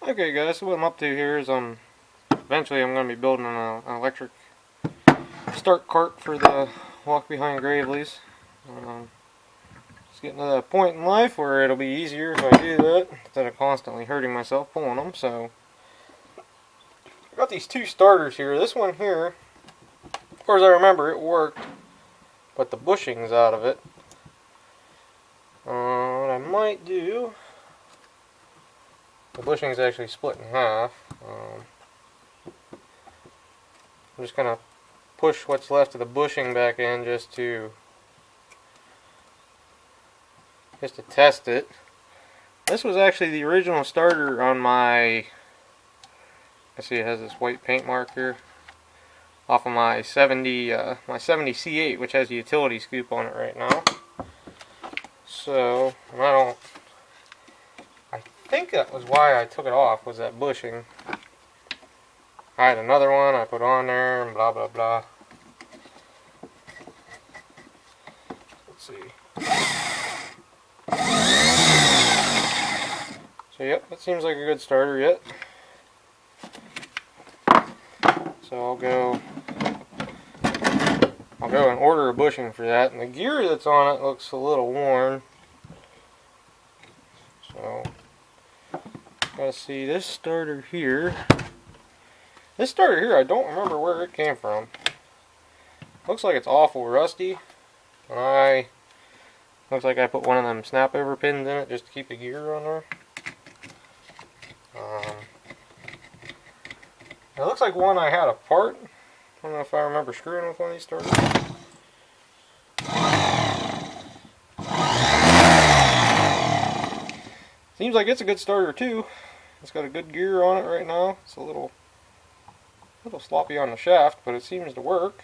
Okay guys, so what I'm up to here is eventually I'm going to be building an electric start cart for the walk behind Gravely's. It's getting to that point in life where it'll be easier if I do that instead of constantly hurting myself pulling them. So I got these two starters here. This one here, as far as I remember, it worked, but the bushing's out of it. What I might do, the bushing's actually split in half. I'm just going to push what's left of the bushing back in just to test it. This was actually the original starter on my, I see it has this white paint mark here, off of my 70 C8, which has a utility scoop on it right now. So I think that was why I took it off, was that bushing. I had another one I put on there and blah blah blah. Let's see. So yep, that seems like a good starter yet. So I'll go and order a bushing for that. And the gear that's on it looks a little worn. So gotta see this starter here. This starter here, I don't remember where it came from. Looks like it's awful rusty. Looks like I put one of them snap over pins in it just to keep the gear on there. It looks like one I had apart. I don't know if I remember screwing with one of these starters. Seems like it's a good starter too. It's got a good gear on it right now. It's a little sloppy on the shaft, but it seems to work.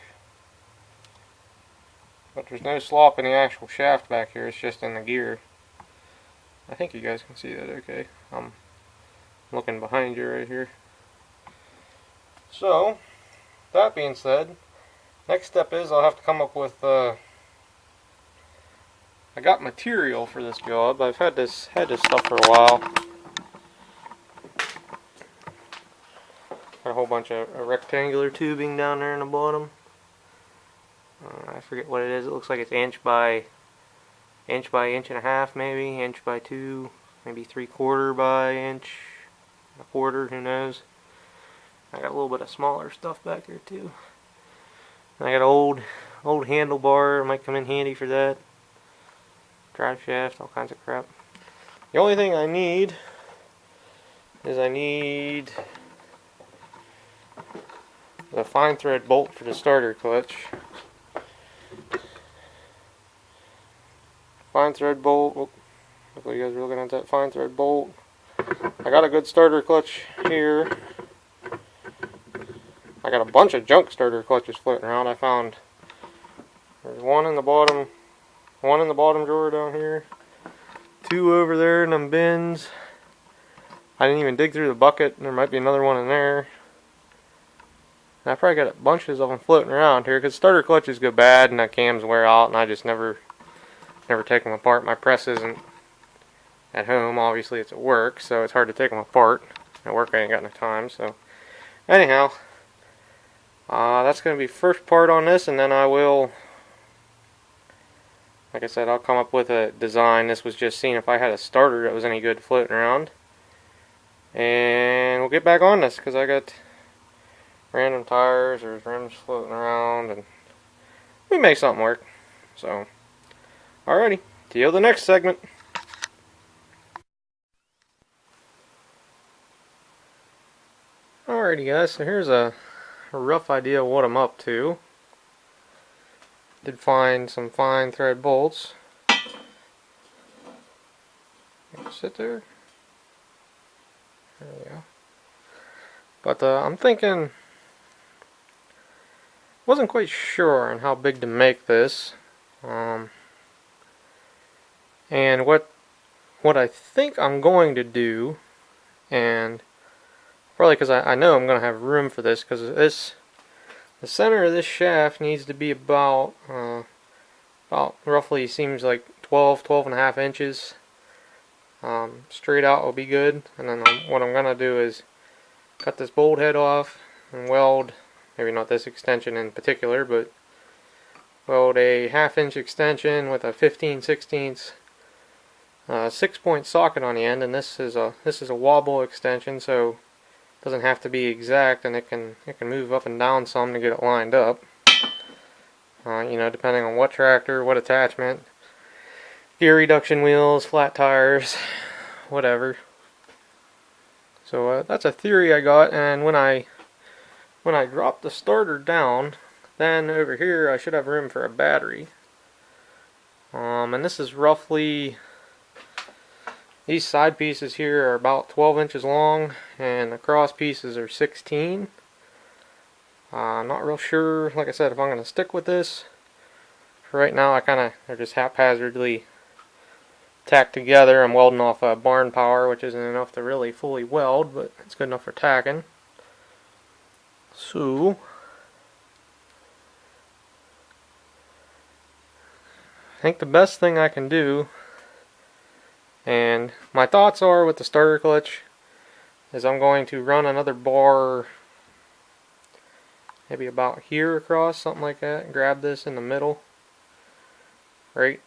But there's no slop in the actual shaft back here, it's just in the gear. I think you guys can see that okay. I'm looking behind you right here. So, that being said, next step is I'll have to come up with, I got material for this job. I've had this stuff for a while. Got a whole bunch of rectangular tubing down there in the bottom. I forget what it is. It looks like it's inch by inch and a half, maybe inch by 2, maybe 3/4 by inch, a quarter. Who knows? I got a little bit of smaller stuff back here too. I got an old handlebar. It might come in handy for that. Drive shaft, all kinds of crap. The only thing I need is the fine thread bolt for the starter clutch. Fine thread bolt. Hopefully you guys are looking at that fine thread bolt. I got a good starter clutch here. I got a bunch of junk starter clutches floating around. I found there's one in the bottom drawer down here, 2 over there in them bins. I didn't even dig through the bucket. There might be another one in there. And I probably got bunches of them floating around here because starter clutches go bad and the cams wear out, and I just never take them apart. My press isn't at home. Obviously, it's at work, so it's hard to take them apart. At work, I ain't got no time. So, anyhow. That's going to be first part on this, and then I will, like I said, I'll come up with a design. This was just seeing if I had a starter that was any good floating around. And we'll get back on this, because I got random tires, there's rims floating around, and we make something work. So, alrighty, till the next segment. Alrighty guys, so here's a rough idea of what I'm up to. Did find some fine thread bolts. Sit there. There we go. But I'm thinking, wasn't quite sure on how big to make this. And what I think I'm going to do, and probably because I know I'm going to have room for this, because the center of this shaft needs to be about roughly, seems like 12 and a half inches Straight out will be good, and then what I'm going to do is cut this bolt head off and weld, maybe not this extension in particular, but weld a 1/2 inch extension with a 15/16 6-point socket on the end, and this is a wobble extension, so it doesn't have to be exact, and it can move up and down some to get it lined up. You know, depending on what tractor, what attachment, gear reduction wheels, flat tires, whatever. So that's a theory I got, and when I drop the starter down, then over here I should have room for a battery. And this is roughly, these side pieces here are about 12 inches long, and the cross pieces are 16. I'm not real sure, like I said, if I'm going to stick with this. For right now, they're just haphazardly tacked together. I'm welding off barn power, which isn't enough to really fully weld, but it's good enough for tacking. So, I think the best thing I can do, and my thoughts are with the starter clutch, is I'm going to run another bar maybe about here across, something like that, and grab this in the middle, right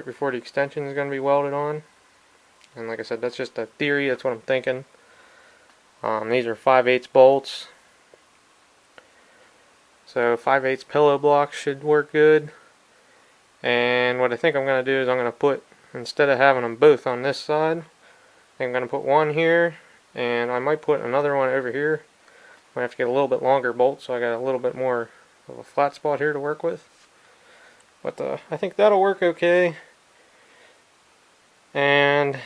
before the extension is going to be welded on. And like I said, that's just a theory, that's what I'm thinking. These are 5/8 bolts, so 5/8 pillow blocks should work good. And what I think I'm going to do is I'm going to put, instead of having them both on this side, I'm going to put one here, and I might put another one over here. I have to get a little bit longer bolt, so I got a little bit more of a flat spot here to work with. But I think that'll work okay. And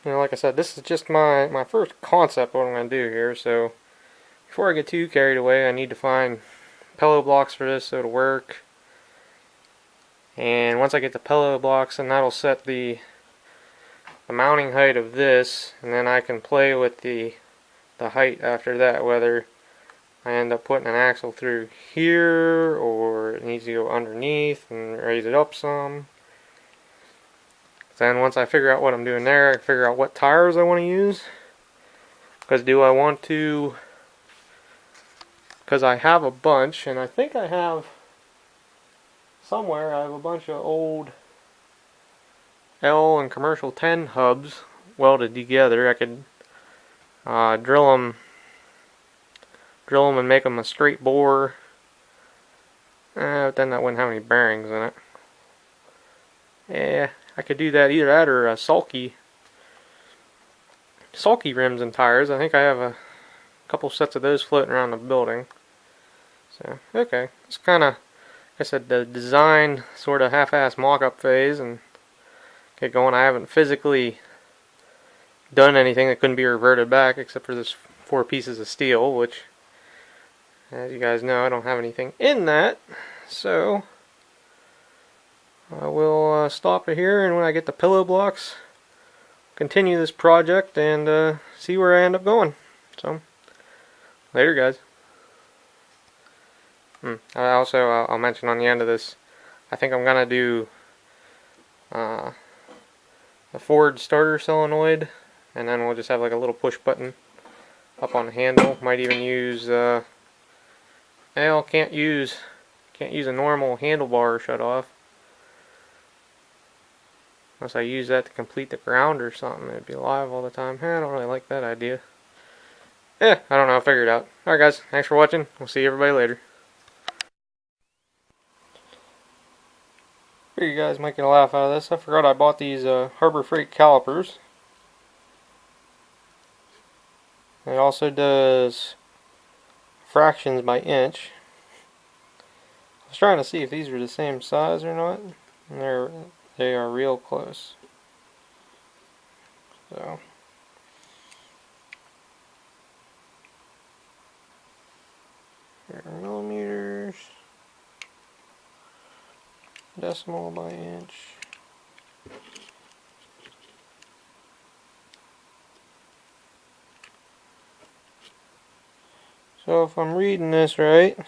you know, like I said, this is just my first concept of what I'm going to do here. So before I get too carried away, I need to find pillow blocks for this so it'll work. And once I get the pillow blocks, then that'll set the mounting height of this, and then I can play with the height after that, whether I end up putting an axle through here or it needs to go underneath and raise it up some. Then once I figure out what I'm doing there, I can figure out what tires I want to use. Because I have a bunch, and I think I have somewhere, I have a bunch of old L and commercial 10 hubs welded together. I could drill them and make them a straight bore. But then that wouldn't have any bearings in it. Yeah, I could do that, either that or sulky rims and tires. I think I have a couple sets of those floating around the building. So, okay, it's kind of, like I said, the design sort of half-ass mock-up phase, and get going. I haven't physically done anything that couldn't be reverted back except for this 4 pieces of steel, which, as you guys know, I don't have anything in that. So I will stop it here, and when I get the pillow blocks, continue this project and see where I end up going. So later, guys. I'll mention on the end of this, I think I'm gonna do a Ford starter solenoid, and then we'll just have like a little push button up on the handle. Might even use can't use a normal handlebar shut off, unless I use that to complete the ground or something. It'd be live all the time. I don't really like that idea. I don't know, I'll figure it out. Alright guys, thanks for watching. We'll see everybody later. You guys might get a laugh out of this. I forgot I bought these Harbor Freight calipers. It also does fractions by inch. I was trying to see if these were the same size or not, and they are real close. So here are millimeters. Decimal by inch. So if I'm reading this right,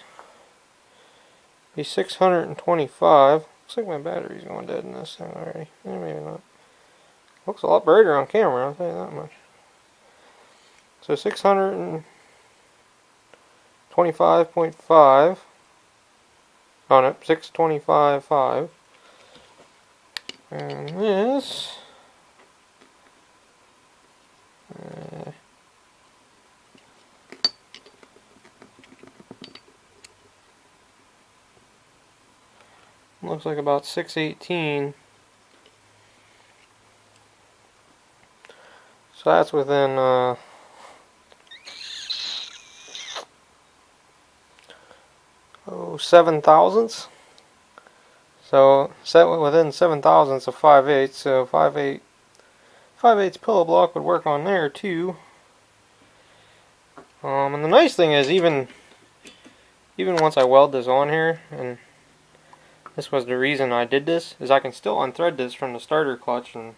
be 625. Looks like my battery's going dead in this thing already. Maybe not. Looks a lot brighter on camera, I'll tell you that much. So 625.5. Oh no, 625.5. And this... looks like about 618. So that's within 7 thousandths. So set within 7 thousandths of 5/8. So 5/8 pillow block would work on there too. And the nice thing is even once I weld this on here, and this was the reason I did this, is I can still unthread this from the starter clutch, and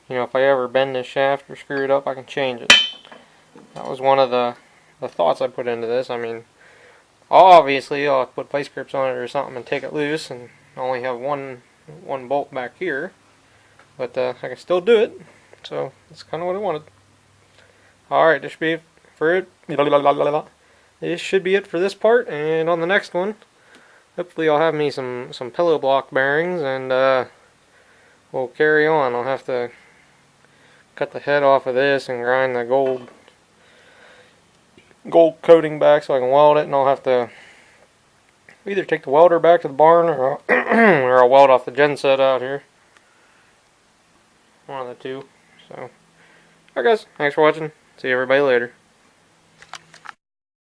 you know, if I ever bend this shaft or screw it up, I can change it. That was one of the thoughts I put into this. I mean, obviously I'll put vice grips on it or something and take it loose, and I only have one bolt back here, but I can still do it. So that's kind of what I wanted. Alright, this should be it for it. This should be it for this part, and on the next one, hopefully I'll have me some pillow block bearings, and we'll carry on. I'll have to cut the head off of this and grind the gold coating back so I can weld it, and I'll have to either take the welder back to the barn, or or I'll weld off the gen set out here. One of the two. So, alright guys, thanks for watching. See everybody later.